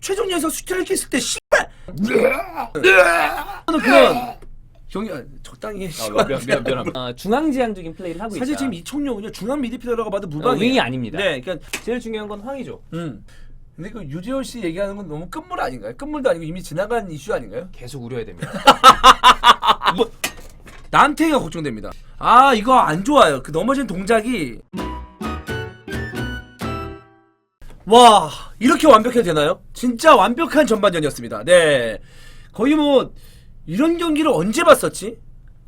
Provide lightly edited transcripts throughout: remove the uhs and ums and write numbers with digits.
최종예에서 슈팅을 했을 때 씨발 그런 경기 적당히 해. 미안합니다. 중앙지향적인 플레이를 하고 있다. 사실 지금 이청용은요 중앙 미드필더라고 봐도 무방이에요. 윙이 아닙니다. 네, 그러니까 제일 중요한 건 황이죠. 근데 그 유재열 씨 얘기하는 건 너무 끝물 아닌가요? 끝물도 아니고 이미 지나간 이슈 아닌가요? 계속 우려야 됩니다. 뭐 남태희가 걱정됩니다. 아 이거 안 좋아요. 그 넘어진 동작이 와 이렇게 완벽해도 되나요? 진짜 완벽한 전반전이었습니다. 네 거의 뭐 이런 경기를 언제 봤었지?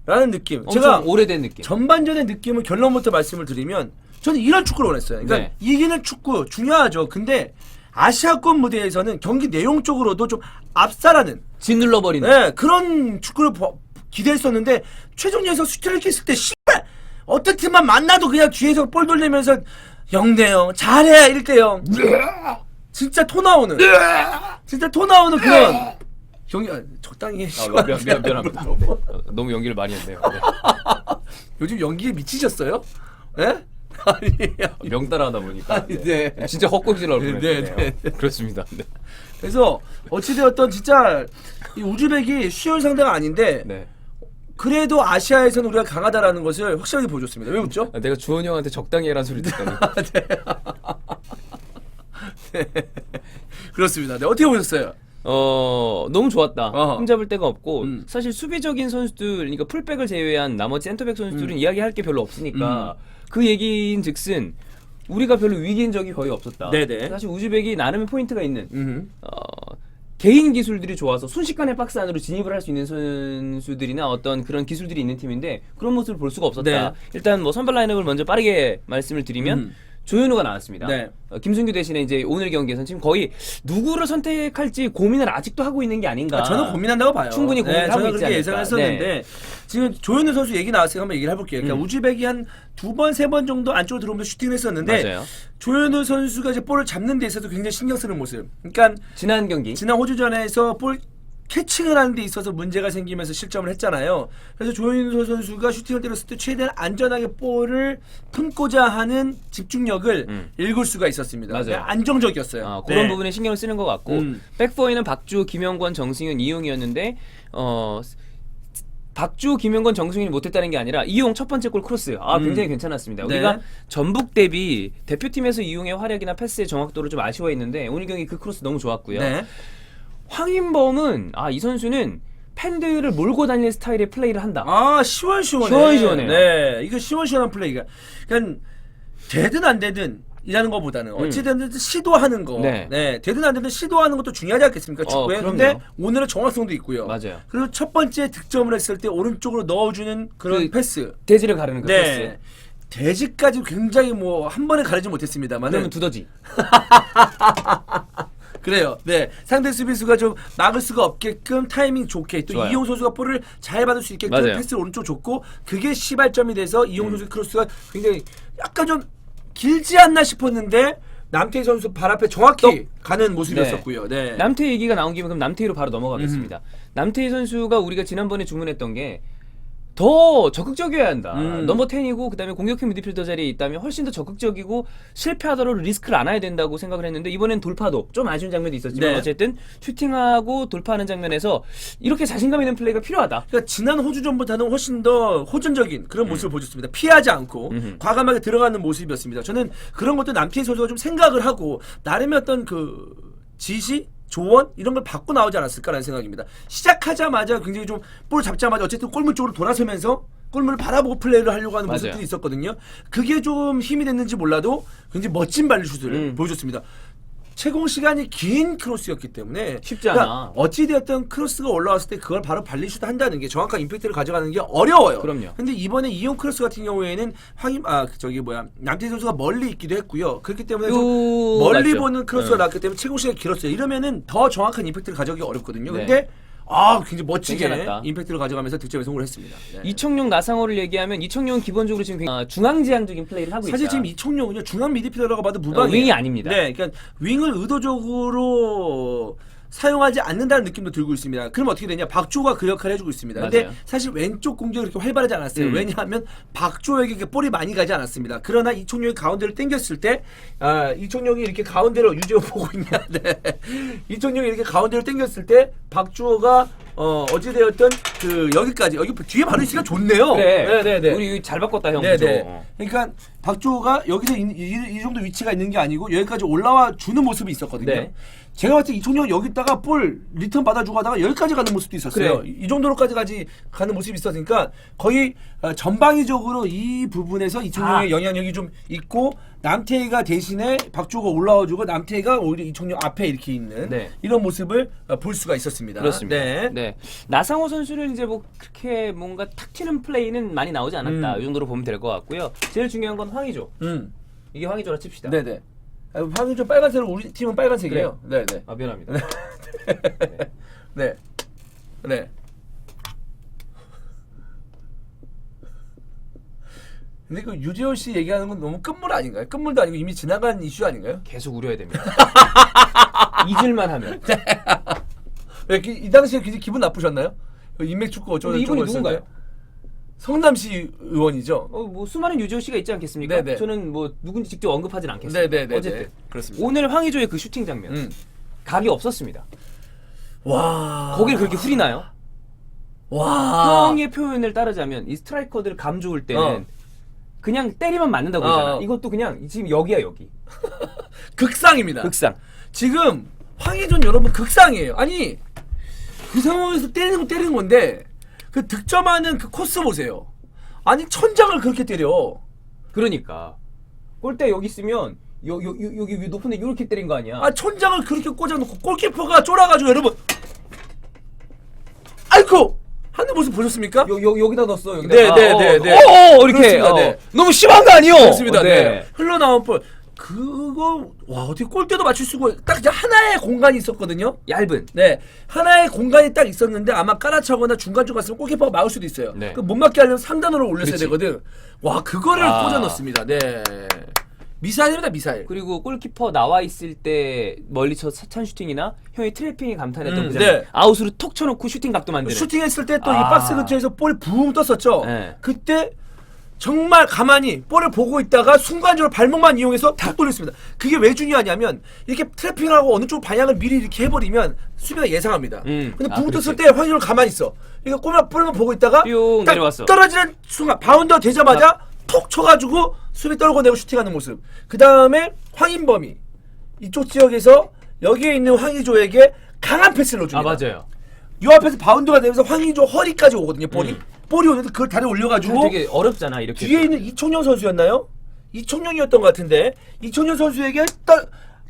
라는 느낌. 제가 오래된 느낌. 전반전의 느낌을 결론부터 말씀을 드리면 저는 이런 축구를 원했어요. 그러니까 네. 이기는 축구 중요하죠. 근데 아시아권 무대에서는 경기 내용적으로도 좀 압살하는 짓눌러버리는. 네, 그런 축구를 기대했었는데 최종예에서 슈팅을 했을 때 씨발 어떤 팀만 만나도 그냥 뒤에서 볼 돌리면서 0대0 잘해 1대0 진짜 토 나오는 그런 경기 적당히 해. 미안합니다. 너무 연기를 많이 했네요. 네. 요즘 연기에 미치셨어요? 예? 아니 명 따라하다 보니까 아니, 네. 진짜 헛공질 나올 뻔했네요. 네. 그렇습니다. 네. 그래서 어찌되었던 진짜 이 우즈벡이 쉬운 상대가 아닌데 네. 그래도 아시아에서는 우리가 강하다라는 것을 확실하게 보여줬습니다. 왜 웃죠? 내가 주원이 형한테 적당히 해라는 소리 듣더니 네. 그렇습니다. 네, 어떻게 보셨어요? 너무 좋았다. 흠잡을 데가 없고 사실 수비적인 선수들, 그러니까 풀백을 제외한 나머지 센터백 선수들은 이야기할 게 별로 없으니까 그 얘기인 즉슨 우리가 별로 위기인 적이 거의 없었다. 네네. 사실 우즈벡이 나름의 포인트가 있는 개인 기술들이 좋아서 순식간에 박스 안으로 진입을 할 수 있는 선수들이나 어떤 그런 기술들이 있는 팀인데 그런 모습을 볼 수가 없었다. 네. 일단 뭐 선발 라인업을 먼저 빠르게 말씀을 드리면 조현우가 나왔습니다. 네. 김승규 대신에 이제 오늘 경기에서는 지금 거의 누구를 선택할지 고민을 아직도 하고 있는 게 아닌가. 저는 고민한다고 봐요. 충분히 고민을 하고 저는 있지 그렇게 않을까. 예상했었는데 네. 지금 조현우 선수 얘기 나왔으니까 한번 얘기를 해볼게요. 그러니까 우즈벡이 한 2번, 3번 정도 안쪽으로 들어오면서 슈팅을 했었는데 맞아요. 조현우 선수가 이제 볼을 잡는 데 있어서 굉장히 신경 쓰는 모습. 그러니까 지난 경기 지난 호주전에서 볼 캐칭을 하는 데 있어서 문제가 생기면서 실점을 했잖아요. 그래서 조현우 선수가 슈팅을 때렸을 때 최대한 안전하게 볼을 품고자 하는 집중력을 읽을 수가 있었습니다. 맞아요. 그러니까 안정적이었어요. 그런 네. 부분에 신경을 쓰는 것 같고 백포에는 박주, 김영권, 정승윤, 이용이었는데 박주, 김영권, 정승윤이 못했다는 게 아니라 이용 첫 번째 골 크로스 굉장히 괜찮았습니다. 네. 우리가 전북 대비 대표팀에서 이용의 활약이나 패스의 정확도를 좀 아쉬워했는데 오늘 경기 그 크로스 너무 좋았고요. 네. 황인범은 이 선수는 팬들을 몰고 다니는 스타일의 플레이를 한다. 시원시원해. 시원시원해요. 네, 이거 시원시원한 플레이가. 그러니까 되든 안 되든 이라는 것보다는 어찌되든 시도하는 거. 네. 되든 안 되든 시도하는 것도 중요하지 않겠습니까? 축구에. 그럼요. 근데 오늘은 정확성도 있고요. 맞아요. 그리고 첫 번째 득점을 했을 때 오른쪽으로 넣어주는 그런 그 패스. 대지를 가르는 그 패스. 네. 대지까지 굉장히 뭐 한 번에 가르지 못했습니다만. 그러면 두더지. 그래요. 네. 상대 수비수가 좀 막을 수가 없게끔 타이밍 좋게 또 좋아요. 이용 선수가 볼을 잘 받을 수 있게끔 맞아요. 패스를 오른쪽 줬고 그게 시발점이 돼서 이용 선수의 크로스가 굉장히 약간 좀 길지 않나 싶었는데 남태희 선수 발 앞에 정확히 가는 모습이었었고요. 네. 남태희 얘기가 나온 김에 그럼 남태희로 바로 넘어가겠습니다. 남태희 선수가 우리가 지난번에 주문했던 게 더 적극적이어야 한다. 넘버 10이고 그다음에 공격형 미드필더 자리에 있다면 훨씬 더 적극적이고 실패하더라도 리스크를 안 해야 된다고 생각을 했는데 이번엔 돌파도 좀 아쉬운 장면도 있었지만 네. 어쨌든 슈팅하고 돌파하는 장면에서 이렇게 자신감 있는 플레이가 필요하다. 그러니까 지난 호주전보다는 훨씬 더 호전적인 그런 모습을 보여줬습니다. 피하지 않고 과감하게 들어가는 모습이었습니다. 저는 그런 것도 남태희 선수가 좀 생각을 하고 나름의 어떤 그 지시 조언 이런 걸 받고 나오지 않았을까라는 생각입니다. 시작하자마자 굉장히 좀 볼 잡자마자 어쨌든 골문 쪽으로 돌아서면서 골문을 바라보고 플레이를 하려고 하는 모습들이 있었거든요. 그게 좀 힘이 됐는지 몰라도 굉장히 멋진 발리슛을 보여줬습니다. 채공 시간이 긴 크로스였기 때문에 쉽지 않아. 어찌되었든 크로스가 올라왔을 때 그걸 바로 발리슛 한다는 게 정확한 임팩트를 가져가는 게 어려워요. 그럼요. 근데 이번에 이용 크로스 같은 경우에는 남태희 선수가 멀리 있기도 했고요. 그렇기 때문에 좀 멀리 맞죠. 보는 크로스가 나왔기 때문에 채공 시간이 길었어요. 이러면은 더 정확한 임팩트를 가져가기 어렵거든요. 네. 근데 굉장히 멋지게 괜찮았다. 임팩트를 가져가면서 득점에 성공을 했습니다. 네. 이청용, 나상호를 얘기하면 이청용은 기본적으로 지금 중앙지향적인 플레이를 하고 사실 있다. 지금 이청용은요 중앙 미드필더라고 봐도 무방이에요. 윙이 아닙니다. 네, 그러니까 윙을 의도적으로 사용하지 않는다는 느낌도 들고 있습니다. 그럼 어떻게 되냐? 박주호가 그 역할을 해주고 있습니다. 근데 맞아요. 사실 왼쪽 공격이 그렇게 활발하지 않았어요. 왜냐하면 박주호에게 이렇게 볼이 많이 가지 않았습니다. 그러나 이청용이 가운데를 당겼을 때 이청용이 이렇게 가운데로 유재호 보고 있냐? 네. 이청용이 이렇게 가운데를 당겼을 때 박주호가 어찌되었든 그 여기까지 여기 뒤에 바로 있으니까 좋네요. 그래. 네네네. 우리 잘 바꿨다 형. 네네. 그러니까 박주호가 여기서 이 정도 위치가 있는 게 아니고 여기까지 올라와 주는 모습이 있었거든요. 네. 제가 봤을 때 이청용 여기다가 볼 리턴 받아주고 하다가 여기까지 가는 모습도 있었어요. 그래. 이 정도로까지 가는 모습이 있었으니까 거의 전방위적으로 이 부분에서 이청용의 영향력이 좀 있고 남태희가 대신에 박주호가 올라와주고 남태희가 오히려 이청용 앞에 이렇게 있는 네. 이런 모습을 볼 수가 있었습니다. 그렇습니다. 네. 네. 나상호 선수는 이제 뭐 그렇게 뭔가 탁 튀는 플레이는 많이 나오지 않았다. 이 정도로 보면 될 것 같고요. 제일 중요한 건 황의조. 이게 황의조라 칩시다. 네네. 황의조 빨간색으로 우리 팀은 빨간색이에요. 네네. 아 미안합니다. 네. 네. 근데 그 유재호 씨 얘기하는 건 너무 끝물 아닌가요? 끝물도 아니고 이미 지나간 이슈 아닌가요? 계속 우려야 됩니다. 잊을만 하면. 왜, 이 당시에 굉장히 기분 나쁘셨나요? 인맥 축구 어쩌고 근데 이분이 저쩌고 했을 때? 누군가요? 성남시 의원이죠. 뭐 수많은 유재호 씨가 있지 않겠습니까? 네네. 저는 뭐 누군지 직접 언급하진 않겠습니다. 네네네. 어쨌든 그렇습니다. 오늘 황의조의 그 슈팅 장면 각이 없었습니다. 와. 거길 그렇게 후리나요? 와. 형의 표현을 따르자면 이 스트라이커들 감 좋을 때는 그냥 때리면 맞는다고 그러잖아. 이것도 그냥 지금 여기야 여기. 극상입니다. 극상. 지금 황의전 여러분 극상이에요. 아니 그 상황에서 때리는 건데 그 득점하는 그 코스 보세요. 아니 천장을 그렇게 때려. 그러니까 골대 여기 있으면 여기 위 높은데 이렇게 때린 거 아니야? 아 천장을 그렇게 꽂아놓고 골키퍼가 쫄아가지고 여러분 아이고 하는 모습 보셨습니까? 여기다 넣었어. 여기다. 네네네네. 이렇게 그렇습니다. 네. 너무 심한 거 아니요? 그렇습니다. 네. 흘러나온 볼 그거 와 어떻게 골대도 맞출 수가 딱 이제 하나의 공간이 있었거든요. 얇은. 네 하나의 공간이 딱 있었는데 아마 깔아차거나 중간쪽 갔으면 골키퍼가 막을 수도 있어요. 네. 그 못 맞게 하려면 상단으로 올렸어야 그렇지. 되거든. 와 그거를 꽂아 넣습니다. 네 미사일입니다 미사일. 그리고 골키퍼 나와 있을 때 멀리 쳐 찬 슈팅이나 형이 트래핑이 감탄했던 그 네. 아웃으로 톡 쳐놓고 슈팅 각도 만드는. 슈팅했을 때 또 이 박스 근처에서 볼이 붕 떴었죠. 네. 그때 정말 가만히 볼을 보고 있다가 순간적으로 발목만 이용해서 탁 돌렸습니다. 그게 왜 중요하냐면 이렇게 트래핑하고 어느 쪽 방향을 미리 이렇게 해버리면 수비가 예상합니다. 근데 붕 떴을 때 황희조는 가만히 있어. 이거 볼만 보고 있다가 뿅 딱 내려왔어. 떨어지는 순간 바운더 되자마자 톡 쳐가지고 수비 떨궈내고 슈팅하는 모습. 그 다음에 황인범이 이쪽 지역에서 여기에 있는 황희조에게 강한 패스를 넣어줍니다. 맞아요. 요 앞에서 바운드가 되면서 황희조 허리까지 오거든요. 볼이 오는데 그걸 다리 올려가지고 되게 어렵잖아 이렇게. 뒤에 있는 이청용 선수였나요? 이청용이었던 것 같은데 이청용 선수에게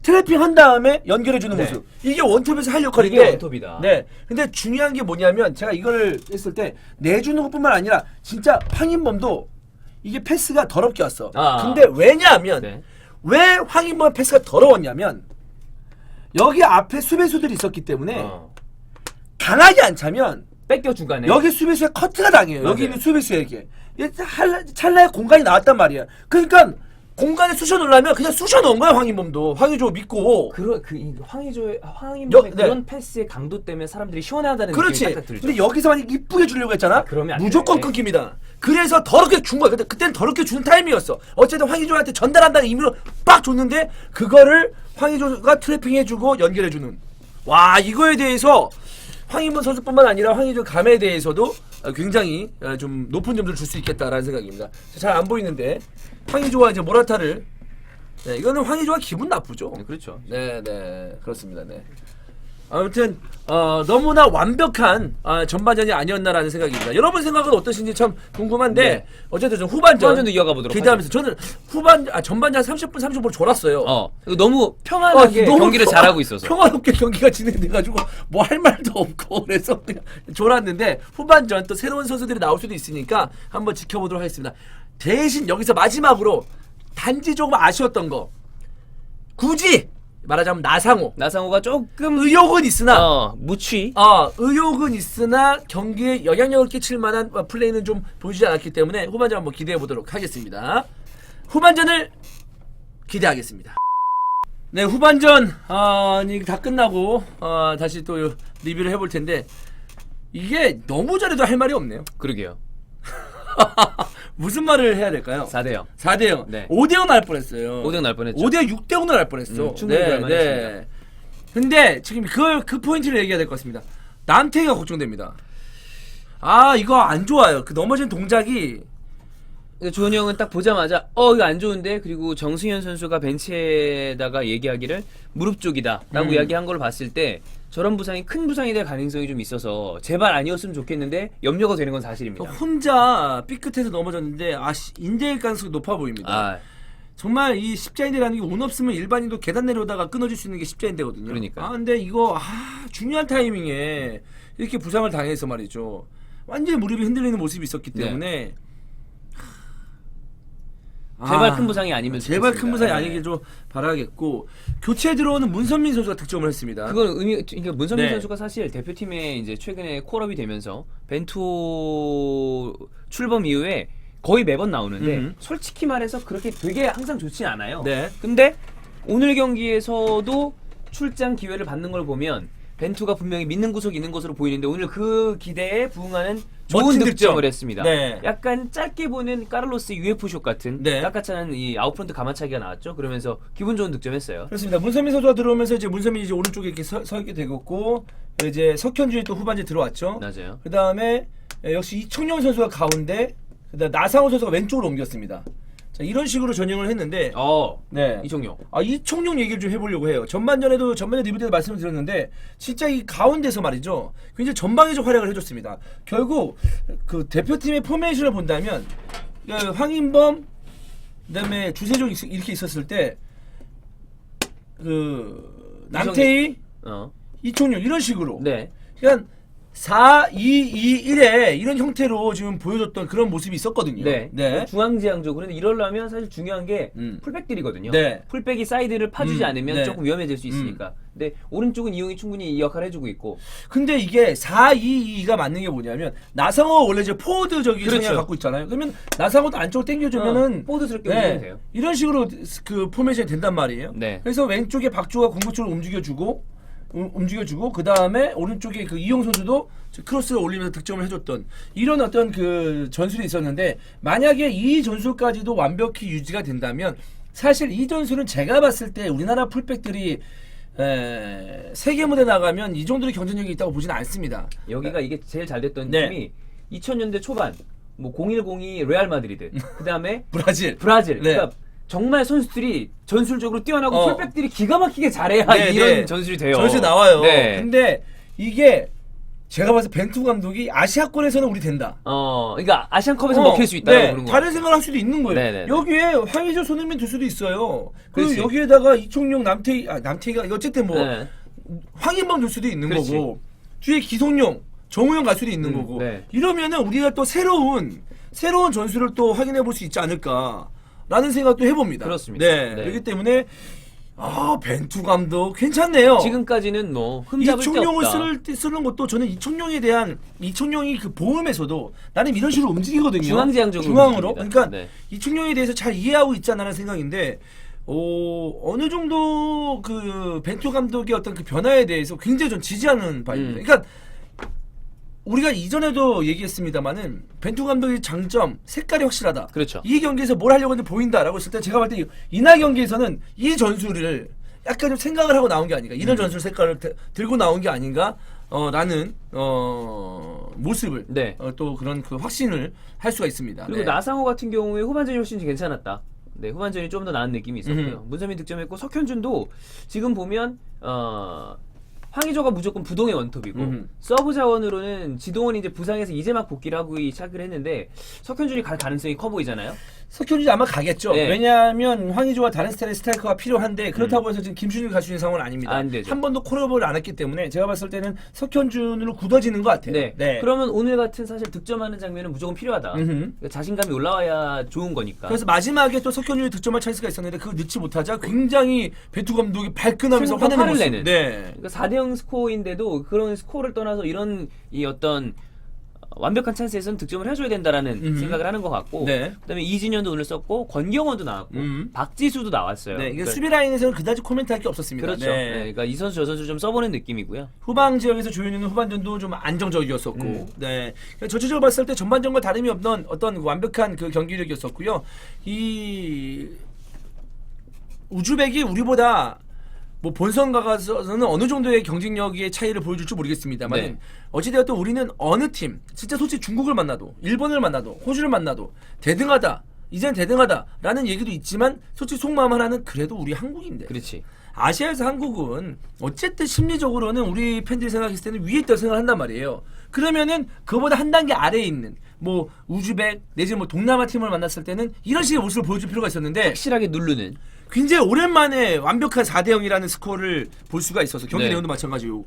트래핑 한 다음에 연결해주는 네. 모습. 이게 원톱에서 할 역할인데. 이게 원톱이다. 네. 근데 중요한 게 뭐냐면 제가 이걸 했을 때 내주는 것뿐만 아니라 진짜 황인범도 이게 패스가 더럽게 왔어. 근데 왜냐하면 네. 왜 황인범 패스가 더러웠냐면 여기 앞에 수비수들이 있었기 때문에 강하게 안 차면 뺏겨 중간에. 여기 수비수에 커트가 당해요. 맞아요. 여기 있는 수비수에게 찰나에 공간이 나왔단 말이야. 그러니까 공간에 쑤셔 넣으려면 그냥 쑤셔 넣은 거야. 황인범도 황의조 믿고. 황인범의 네. 그런 패스의 강도 때문에 사람들이 시원하다는 그렇지. 느낌이 딱딱 들죠. 근데 여기서 만약 이쁘게 주려고 했잖아. 그러면 안 무조건 돼. 끊깁니다. 그래서 더럽게 준 거야. 근데 그때는 더럽게 주는 타이밍이었어. 어쨌든 황의조한테 전달한다는 의미로 빡 줬는데 그거를 황의조가 트래핑해주고 연결해주는. 와 이거에 대해서 황인범 선수뿐만 아니라 황의조 감에 대해서도 굉장히 좀 높은 점수를 줄 수 있겠다라는 생각입니다. 잘 안 보이는데 황의조와 이제 모라타를 이거는 황의조가 기분 나쁘죠. 그렇죠. 네 그렇습니다. 네. 아무튼 너무나 완벽한 전반전이 아니었나라는 생각입니다. 여러분 생각은 어떠신지 참 궁금한데 네. 어쨌든 좀 후반전도 이어가 보도록 기대하면서 저는 전반전 30분 30분 졸았어요. 너무 평안하게 너무 경기를 잘하고 있어서. 평화롭게 경기가 진행돼가지고 뭐 할 말도 없고 그래서 그냥 졸았는데 후반전 또 새로운 선수들이 나올 수도 있으니까 한번 지켜보도록 하겠습니다. 대신 여기서 마지막으로 단지 조금 아쉬웠던 거 굳이 말하자면 나상호가 조금 의욕은 있으나 의욕은 있으나 경기에 영향력을 끼칠 만한 플레이는 좀 보여주지 않았기 때문에 후반전 한번 기대해 보도록 하겠습니다. 후반전을 기대하겠습니다. 네, 후반전 이게 다 끝나고 다시 또 리뷰를 해볼 텐데 이게 너무 잘해도 할 말이 없네요. 그러게요. 무슨 말을 해야 될까요? 4대0. 4대0. 네. 5대0 날 뻔했어요. 5대0 날 뻔했죠. 5대 6대0도 날 뻔했어. 충분히 그럴 만했습니다. 근데 지금 그 포인트를 얘기해야 될 것 같습니다. 남태희가 걱정됩니다. 이거 안 좋아요. 그 넘어진 동작이 혼자 삐끗해서 넘어졌는데 인대일 가능성이 높아 보입니다. 정말 이 십자인대라는 게 운 없으면 일반인도 계단 내려오다가 끊어질 수 있는 게 십자인대거든요. 그러니까. 근데 이거 중요한 타이밍에 이렇게 부상을 당해서 말이죠. 완전히 무릎이 흔들리는 모습이 있었기 때문에 제발 큰 부상이 아니면 제발 좋겠습니다. 큰 부상이 네. 아니길 좀 바라겠고, 교체에 들어오는 문선민 선수가 득점을 했습니다. 그건 그러니까 문선민 네. 선수가 사실 대표팀에 이제 최근에 콜업이 되면서 벤투 출범 이후에 거의 매번 나오는데 솔직히 말해서 그렇게 되게 항상 좋진 않아요. 네. 근데 오늘 경기에서도 출장 기회를 받는 걸 보면 벤투가 분명히 믿는 구석이 있는 것으로 보이는데 오늘 그 기대에 부응하는 좋은 멋진 득점을 득점. 했습니다. 네. 약간 짧게 보는 까를로스 UF쇼 같은 네. 깎아차는 이 아웃프런트 가마차기가 나왔죠. 그러면서 기분 좋은 득점했어요. 그렇습니다. 문선민 선수가 들어오면서 이제 문선민이 이제 오른쪽에 이렇게 서 있게 되었고, 이제 석현준이 또 후반에 들어왔죠. 맞아요. 그 다음에 역시 이청용 선수가 가운데, 그다음 나상호 선수가 왼쪽으로 옮겼습니다. 자, 이런 식으로 전형을 했는데, 네. 이종용. 이청용 얘기를 좀 해보려고 해요. 전반에 리뷰 때도 말씀을 드렸는데 진짜 이 가운데서 말이죠, 굉장히 전방위적 활약을 해줬습니다. 결국 그 대표팀의 포메이션을 본다면 황인범 그다음에 주세종 이렇게 있었을 때 그 남태희, 이청용 이런 식으로 네. 그러니까 4-2-2-1에 이런 형태로 지금 보여줬던 그런 모습이 있었거든요. 네. 중앙지향적으로. 그런데 이러려면 사실 중요한 게 풀백들이거든요. 네. 풀백이 사이드를 파주지 않으면 네. 조금 위험해질 수 있으니까. 근데 오른쪽은 이용이 충분히 이 역할을 해주고 있고. 근데 이게 4-2-2가 맞는 게 뭐냐면 나상호 원래 이제 포워드적인 그렇죠. 성향을 갖고 있잖아요. 그러면 나상호도 안쪽으로 당겨주면은 포워드스럽게 움직이면 돼요. 이런 식으로 그 포메이션이 된단 말이에요. 네. 그래서 왼쪽에 박주가 공격적으로 움직여주고 그 다음에 오른쪽에 그 이용 선수도 크로스를 올리면서 득점을 해줬던 이런 어떤 그 전술이 있었는데, 만약에 이 전술까지도 완벽히 유지가 된다면 사실 이 전술은 제가 봤을 때 우리나라 풀백들이 세계 무대 나가면 이 정도의 경쟁력이 있다고 보지는 않습니다. 여기가 이게 제일 잘 됐던 네. 팀이 2000년대 초반 뭐 0102 레알 마드리드, 그 다음에 브라질. 네. 그러니까 정말 선수들이 전술적으로 뛰어나고 풀백들이 기가 막히게 잘해야 이런 전술이 돼요. 전술 나와요. 네. 근데 이게 제가 봐서 벤투 감독이 아시아권에서는 우리 된다. 그러니까 아시안컵에서 먹힐 수 있다. 네, 그런 거. 다른 생각을 할 수도 있는 거예요. 네네네. 여기에 황의조, 손흥민 둘 수도 있어요. 그리고 그렇지. 여기에다가 이청용, 남태희가 어쨌든 뭐 네. 황인범 둘 수도 있는 그렇지. 거고, 뒤에 기성용, 정우영 갈 수도 있는 거고. 네. 이러면은 우리가 또 새로운 전술을 또 확인해 볼 수 있지 않을까라는 생각도 해봅니다. 그렇습니다. 네. 네. 그렇기 때문에 벤투 감독 괜찮네요. 지금까지는 뭐 흠잡을 데 이청용을 없다. 쓰는 것도 저는 이청용이 그 보험에서도 나름 이런 식으로 움직이거든요. 중앙지향적으로 중앙으로. 움직입니다. 그러니까 네. 이청용에 대해서 잘 이해하고 있지 않나라는 생각인데, 어느 정도 그 벤투 감독의 어떤 그 변화에 대해서 굉장히 좀 지지하는 바입니다. 그러니까 우리가 이전에도 얘기했습니다만은 벤투 감독의 장점, 색깔이 확실하다. 그렇죠. 이 경기에서 뭘 하려고 하는데 보인다라고 했을 때 제가 볼 때 이날 경기에서는 이 전술을 약간 좀 생각을 하고 나온 게 아닌가, 이런 전술 색깔을 들고 나온 게 아닌가, 라는 모습을 네. 또 그런 그 확신을 할 수가 있습니다. 그리고 네. 나상호 같은 경우에 후반전이 훨씬 괜찮았다. 네, 후반전이 좀 더 나은 느낌이 있었고요. 문선민 득점했고, 석현준도 지금 보면 황의조가 무조건 부동의 원톱이고 서브 자원으로는 지동원이 이제 부상에서 이제 막 복귀를 하고 시작을 했는데 석현준이 갈 가능성이 커 보이잖아요. 석현준이 아마 가겠죠. 네. 왜냐하면 황의조와 다른 스타일의 스트라이커가 필요한데, 그렇다고 해서 지금 김준일 갈 수 있는 상황은 아닙니다. 안 되죠. 한 번도 콜업을 안 했기 때문에 제가 봤을 때는 석현준으로 굳어지는 것 같아요. 네. 그러면 오늘 같은 사실 득점하는 장면은 무조건 필요하다. 그러니까 자신감이 올라와야 좋은 거니까. 그래서 마지막에 또 석현준이 득점할 찬스가 있었는데 그걸 넣지 못하자 굉장히 벤투 감독이 발끈하면서 화내는 화를 모습. 내는. 네. 그러니까 4대0 스코어인데도 그런 스코어를 떠나서 이런 이 어떤 완벽한 찬스에서는 득점을 해줘야 된다라는 생각을 하는 것 같고 네. 그다음에 이진현도 오늘 썼고 권경원도 나왔고 박지수도 나왔어요. 네, 이게 그러니까 수비 라인에서는 그다지 코멘트할 게 없었습니다. 그렇죠. 네. 네, 그러니까 이 선수 저 선수 좀 써보는 느낌이고요. 후방 지역에서 조현우는 후반전도 좀 안정적이었었고, 네. 전체적으로 봤을 때 전반전과 다름이 없는 어떤 완벽한 그 경기력이었었고요. 이 우즈벡이 우리보다 뭐 본선 가서는 어느 정도의 경쟁력의 차이를 보여줄지 모르겠습니다만 네. 어찌되었든 우리는 어느 팀, 진짜 솔직히 중국을 만나도 일본을 만나도 호주를 만나도 대등하다, 이젠 대등하다라는 얘기도 있지만 솔직히 속마음 하나는 그래도 우리 한국인데. 그렇지. 아시아에서 한국은 어쨌든 심리적으로는 우리 팬들이 생각했을 때는 위에 있다고 생각한단 말이에요. 그러면은 그보다 한 단계 아래에 있는 뭐 우즈벡 내지 뭐 동남아 팀을 만났을 때는 이런 식의 모습을 보여줄 필요가 있었는데 확실하게 누르는. 굉장히 오랜만에 완벽한 4대0이라는 스코어를 볼 수가 있어서 경기 네. 내용도 마찬가지로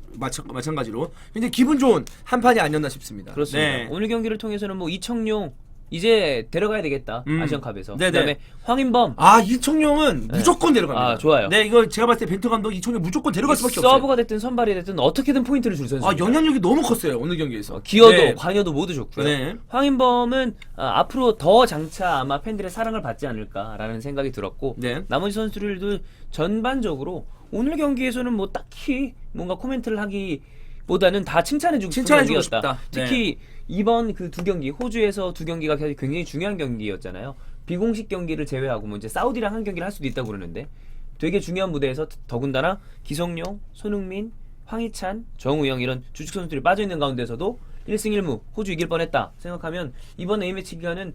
굉장히 기분 좋은 한 판이 아니었나 싶습니다. 그렇습니다. 네. 오늘 경기를 통해서는 뭐 이청용 이제 데려가야 되겠다. 아시안컵에서. 네네. 그다음에 황인범 아 이청용은 무조건 데려갑니다. 아, 좋아요. 네 이거 제가 봤을 때 벤투 감독 이청용 무조건 데려갈 수밖에 없어요. 서브가 됐든 선발이 됐든 어떻게든 포인트를 줄 선수. 아 영향력이 너무 컸어요 오늘 경기에서. 기여도 네. 관여도 모두 좋고요. 네. 황인범은 앞으로 더 장차 아마 팬들의 사랑을 받지 않을까라는 생각이 들었고 네. 나머지 선수들도 전반적으로 오늘 경기에서는 뭐 딱히 뭔가 코멘트를 하기보다는 다 칭찬해주고 싶은 칭찬해주고 경기였다. 싶다. 특히 이번 그 두 경기 호주에서 두 경기가 굉장히 중요한 경기였잖아요. 비공식 경기를 제외하고 뭐 이제 사우디랑 한 경기를 할 수도 있다고 그러는데 되게 중요한 무대에서 더군다나 기성용, 손흥민, 황희찬, 정우영 이런 주축 선수들이 빠져 있는 가운데서도 1승 1무 호주 이길 뻔했다 생각하면 이번 A매치 기간은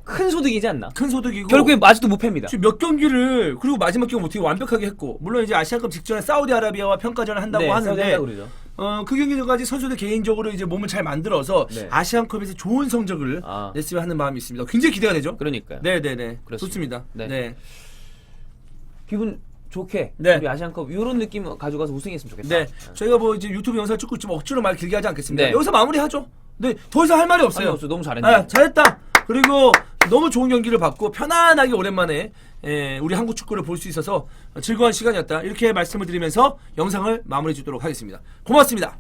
큰 소득이지 않나. 큰 소득이고 결국에 아직도 못 팹니다. 지금 몇 경기를 그리고 마지막 경기 어떻게 완벽하게 했고 물론 이제 아시아컵 직전에 사우디아라비아와 평가전을 한다고 네, 하는데 사우디아라고 그러죠. 그 경기까지 선수들 개인적으로 이제 몸을 잘 만들어서 네. 아시안컵에서 좋은 성적을 냈으면 하는 마음이 있습니다. 굉장히 기대가 되죠. 그러니까요. 네네네. 그렇습니다. 좋습니다. 네. 네. 기분 좋게 네. 우리 아시안컵 이런 느낌 가져가서 우승했으면 좋겠다. 네. 저희가 뭐 이제 유튜브 영상 찍고 있지만 억지로 말 길게 하지 않겠습니다. 네. 여기서 마무리하죠. 네. 더 이상 할 말이 없어요. 너무 잘했네. 아, 잘했다. 그리고 너무 좋은 경기를 봤고 편안하게 오랜만에 우리 한국 축구를 볼 수 있어서 즐거운 시간이었다. 이렇게 말씀을 드리면서 영상을 마무리 짓도록 하겠습니다. 고맙습니다.